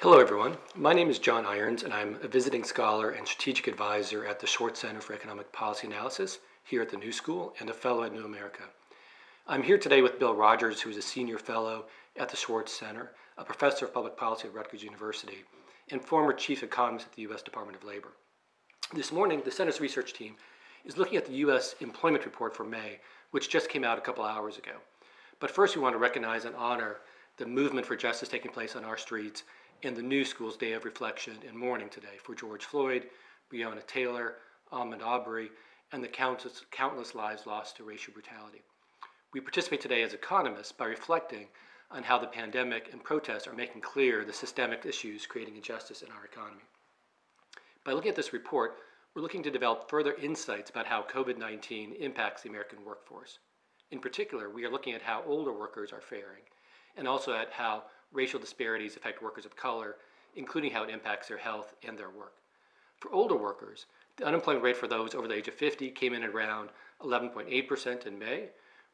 Hello everyone, my name is John Irons and I'm a visiting scholar and strategic advisor at the Schwartz Center for Economic Policy Analysis here at the New School and a fellow at New America. I'm here today with Bill Rodgers, who is a senior fellow at the Schwartz Center, a professor of public policy at Rutgers University, and former chief economist at the U.S. Department of Labor. This morning, the Center's research team is looking at the U.S. employment report for May, which just came out a couple hours ago. But first we want to recognize and honor the movement for justice taking place on our streets and the New School's Day of Reflection and Mourning today for George Floyd, Breonna Taylor, Ahmaud Arbery, and the countless lives lost to racial brutality. We participate today as economists by reflecting on how the pandemic and protests are making clear the systemic issues creating injustice in our economy. By looking at this report, we're looking to develop further insights about how COVID-19 impacts the American workforce. In particular, we are looking at how older workers are faring, and also at how racial disparities affect workers of color, including how it impacts their health and their work. For older workers, the unemployment rate for those over the age of 50 came in at around 11.8% in May,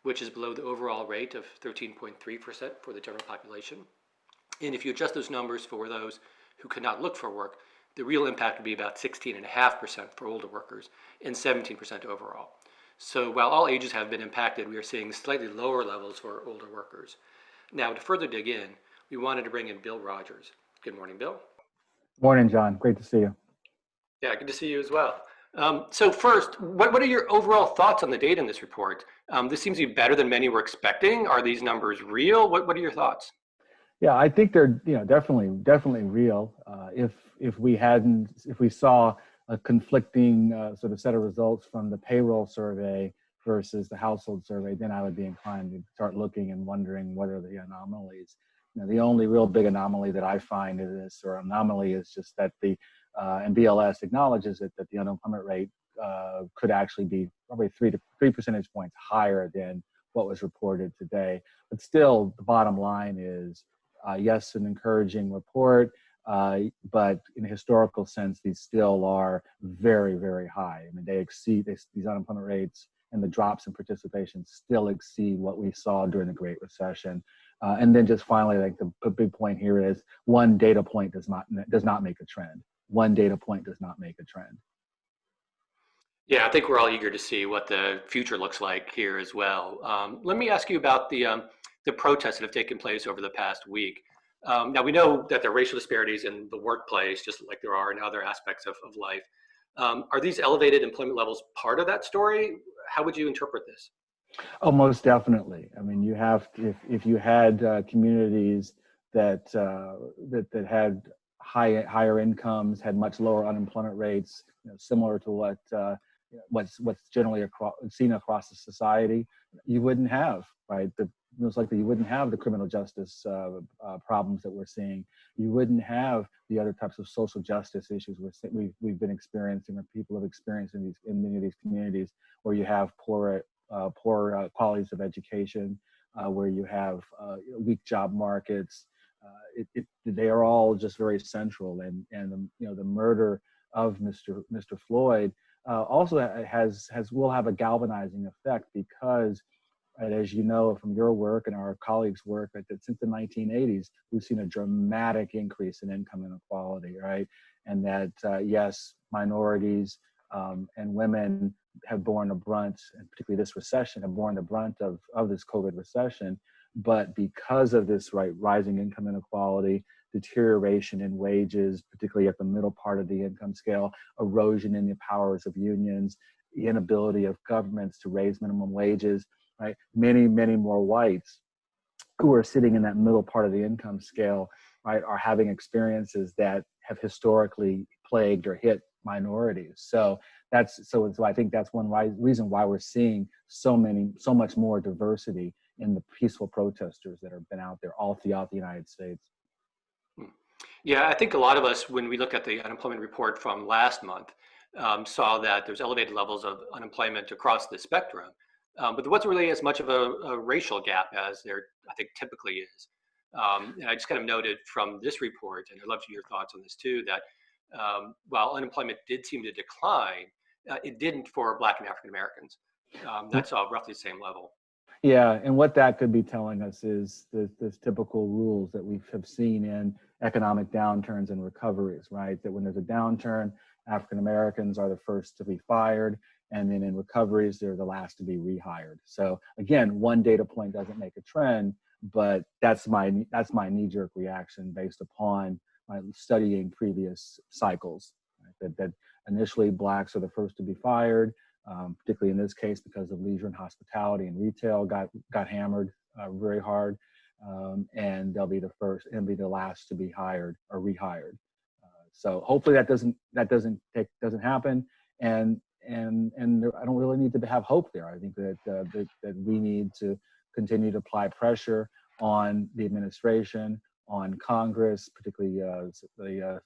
which is below the overall rate of 13.3% for the general population. And if you adjust those numbers for those who could not look for work, the real impact would be about 16.5% for older workers and 17% overall. So while all ages have been impacted, we are seeing slightly lower levels for older workers. Now, to further dig in, we wanted to bring in Bill Rodgers. Good morning, Bill. Morning, John. Great to see you. Yeah, good to see you as well. So first, what are your overall thoughts on the data in this report? This seems to be better than many were expecting. Are these numbers real? What are your thoughts? Yeah, I think they're definitely real. If we saw a conflicting sort of set of results from the payroll survey versus the household survey, then I would be inclined to start looking and wondering what are the anomalies. The only real big anomaly that I find in this, or anomaly, is just that and BLS acknowledges it, that the unemployment rate could actually be probably 3 percentage points higher than what was reported today. But still, the bottom line is, yes, an encouraging report, but in a historical sense, these still are very, very high. I mean, they exceed these unemployment rates, and the drops in participation still exceed what we saw during the Great Recession. And then just finally, like the big point here is one data point does not make a trend. One data point does not make a trend. Yeah, I think we're all eager to see what the future looks like here as well. Let me ask you about the protests that have taken place over the past week. Now, we know that there are racial disparities in the workplace, just like there are in other aspects of life. Are these elevated employment levels part of that story? How would you interpret this? Oh, most definitely. I mean, you have if you had communities that had higher incomes, had much lower unemployment rates, similar to what's generally seen across the society, you wouldn't have, right? Most likely you wouldn't have the criminal justice problems that we're seeing. You wouldn't have the other types of social justice issues we've been experiencing, or people have experienced in many of these communities, where you have poor qualities of education, where you have weak job markets. They are all just very central, and the murder of Mr. Floyd also will have a galvanizing effect, because, right, as you know from your work and our colleagues' work, that since the 1980s, we've seen a dramatic increase in income inequality, right? And that, yes, minorities and women have borne the brunt, and particularly this recession, have borne the brunt of this COVID recession. But because of this, right, rising income inequality, deterioration in wages, particularly at the middle part of the income scale, erosion in the powers of unions, the inability of governments to raise minimum wages, right? Many, many more whites who are sitting in that middle part of the income scale, right, are having experiences that have historically plagued or hit minorities. So I think that's one reason why we're seeing so much more diversity in the peaceful protesters that have been out there all throughout the United States. Yeah, I think a lot of us, when we look at the unemployment report from last month, saw that there's elevated levels of unemployment across the spectrum, but there wasn't really as much of a racial gap as there, I think, typically is. And I just kind of noted from this report, and I'd love your thoughts on this too, that while unemployment did seem to decline, it didn't for Black and African Americans. That's all roughly the same level. Yeah, and what that could be telling us is the typical rules that we have seen in economic downturns and recoveries, right? That when there's a downturn, African Americans are the first to be fired, and then in recoveries, they're the last to be rehired. So again, one data point doesn't make a trend, but that's my knee-jerk reaction based upon my studying previous cycles. Right? That initially blacks are the first to be fired, particularly in this case because of leisure and hospitality and retail got hammered very hard, and they'll be the first and be the last to be hired or rehired. So hopefully that doesn't happen, and I don't really need to have hope there. I think that we need to continue to apply pressure on the administration, on Congress, particularly the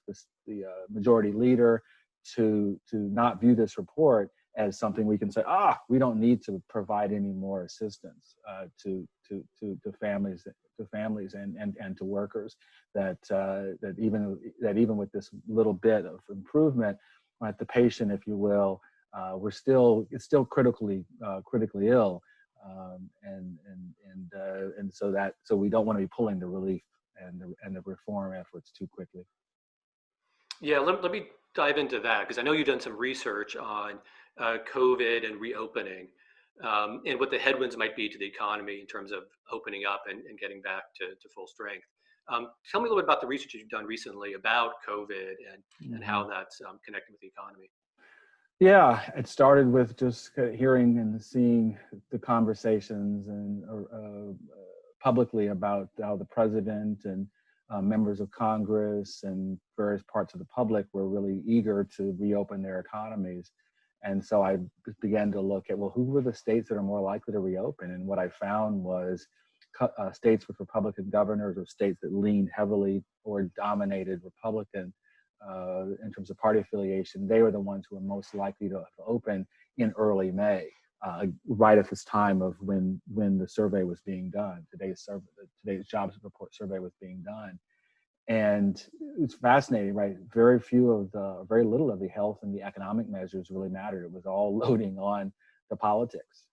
majority leader, to not view this report as something we can say, we don't need to provide any more assistance to families, and to workers. That even with this little bit of improvement, right, the patient, if you will, it's still critically ill, and so we don't want to be pulling the relief and the reform efforts too quickly. Yeah, let me dive into that because I know you've done some research on COVID and reopening, and what the headwinds might be to the economy in terms of opening up and getting back to full strength. Tell me a little bit about the research you've done recently about COVID and Mm-hmm. how that's connected with the economy. Yeah, it started with just hearing and seeing the conversations and publicly about how the president and members of Congress and various parts of the public were really eager to reopen their economies. And so I began to look at, well, who were the states that are more likely to reopen? And what I found was states with Republican governors, or states that leaned heavily or dominated Republican in terms of party affiliation. They were the ones who were most likely to open in early May, right at this time of when the survey was being done. Today's jobs report survey was being done. And it's fascinating, right? Very little of the health and the economic measures really mattered. It was all loading on the politics,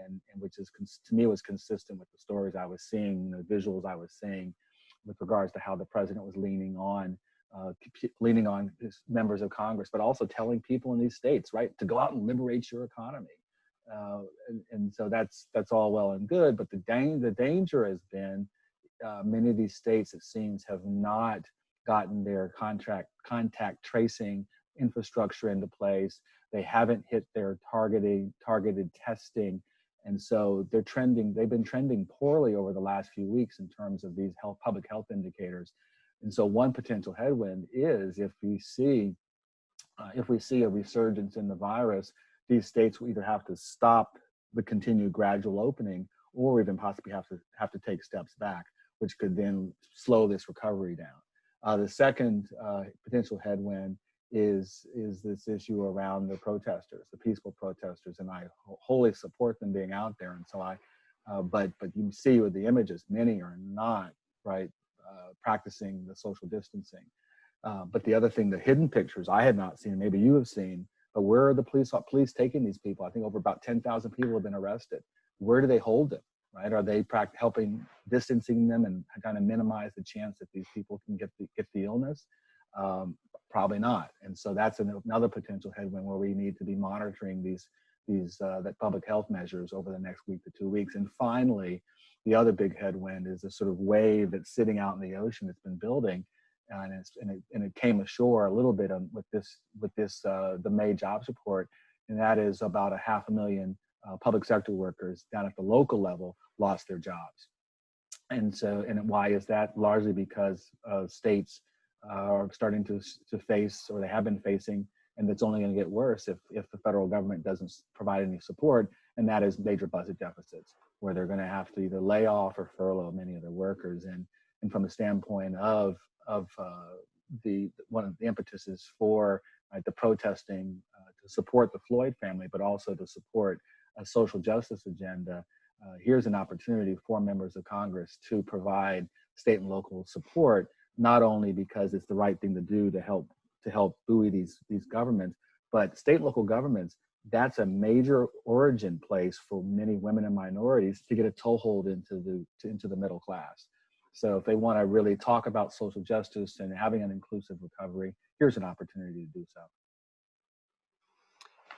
and which is, to me, was consistent with the stories I was seeing, the visuals I was seeing, with regards to how the president was leaning on his members of Congress, but also telling people in these states, right, to go out and liberate your economy. And so that's all well and good, but the danger has been many of these states, it seems, have not gotten their contact tracing infrastructure into place. They haven't hit their targeted testing. And so they've been trending poorly over the last few weeks in terms of these public health indicators. And so one potential headwind is if we see a resurgence in the virus, these states will either have to stop the continued gradual opening, or even possibly have to take steps back, which could then slow this recovery down. The second potential headwind is this issue around the protesters, the peaceful protesters, and I wholly support them being out there. And so but you see with the images, many are not, right, practicing the social distancing. But the other thing, the hidden pictures I had not seen, maybe you have seen, but where are the police taking these people? I think over about 10,000 people have been arrested. Where do they hold them, right? Are they helping distancing them and kind of minimize the chance that these people can get the illness? Probably not. And so that's another potential headwind where we need to be monitoring these that public health measures over the next week to 2 weeks. And finally, the other big headwind is a sort of wave that's sitting out in the ocean that's been building, and it came ashore a little bit with this the May jobs report, and that is about 500,000 public sector workers down at the local level lost their jobs. And why is that? Largely because states are starting to face, or they have been facing, and it's only going to get worse if the federal government doesn't provide any support, and that is major budget deficits, where they're going to have to either lay off or furlough many of their workers. And from the standpoint of one of the impetuses for the protesting to support the Floyd family, but also to support a social justice agenda, here's an opportunity for members of Congress to provide state and local support, not only because it's the right thing to do to help buoy these governments, but state and local governments that's a major origin place for many women and minorities to get a toehold into the middle class. So if they want to really talk about social justice and having an inclusive recovery, here's an opportunity to do so.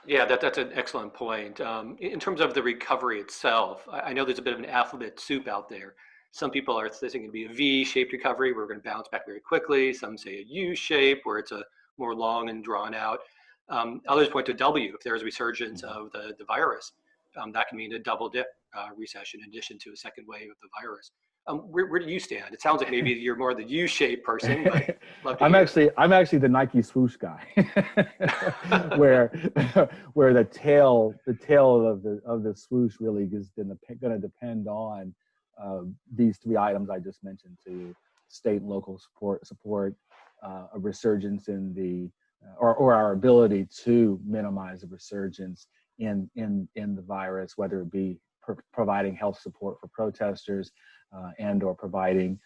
Yeah, that's an excellent point. In terms of the recovery itself, I know there's a bit of an alphabet soup out there. Some people are thinking it'd be a V-shaped recovery, where we're going to bounce back very quickly. Some say a U-shape, where it's a more long and drawn out. Others point to W, if there's a resurgence of the virus. That can mean a double dip recession in addition to a second wave of the virus. Where do you stand? It sounds like maybe you're more the U-shaped person, but love to hear. I'm actually the Nike swoosh guy, where where the tail of the swoosh really is going to depend on these three items I just mentioned to you: state and local support, a resurgence in the or our ability to minimize the resurgence in the virus, whether it be providing health support for protesters and or providing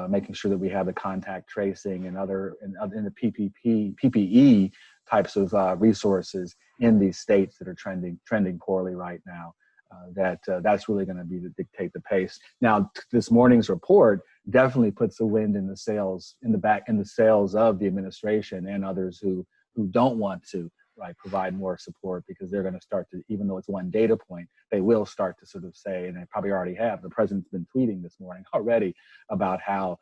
making sure that we have the contact tracing and other in the PPE types of resources in these states that are trending poorly right now. That's really going to be to dictate the pace. Now, this morning's report definitely puts the wind in the sails in the sails of the administration and others who don't want to provide more support, because they're going to start to, even though it's one data point, they will start to sort of say, and they probably already have. The president's been tweeting this morning already about how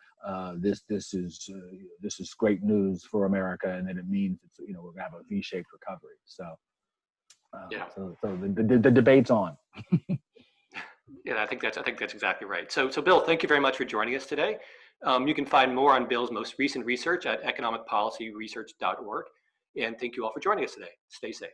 this is great news for America, and that it means we're going to have a V-shaped recovery. So. So the debate's on. Yeah, I think that's exactly right. So Bill, thank you very much for joining us today. You can find more on Bill's most recent research at economicpolicyresearch.org. And thank you all for joining us today. Stay safe.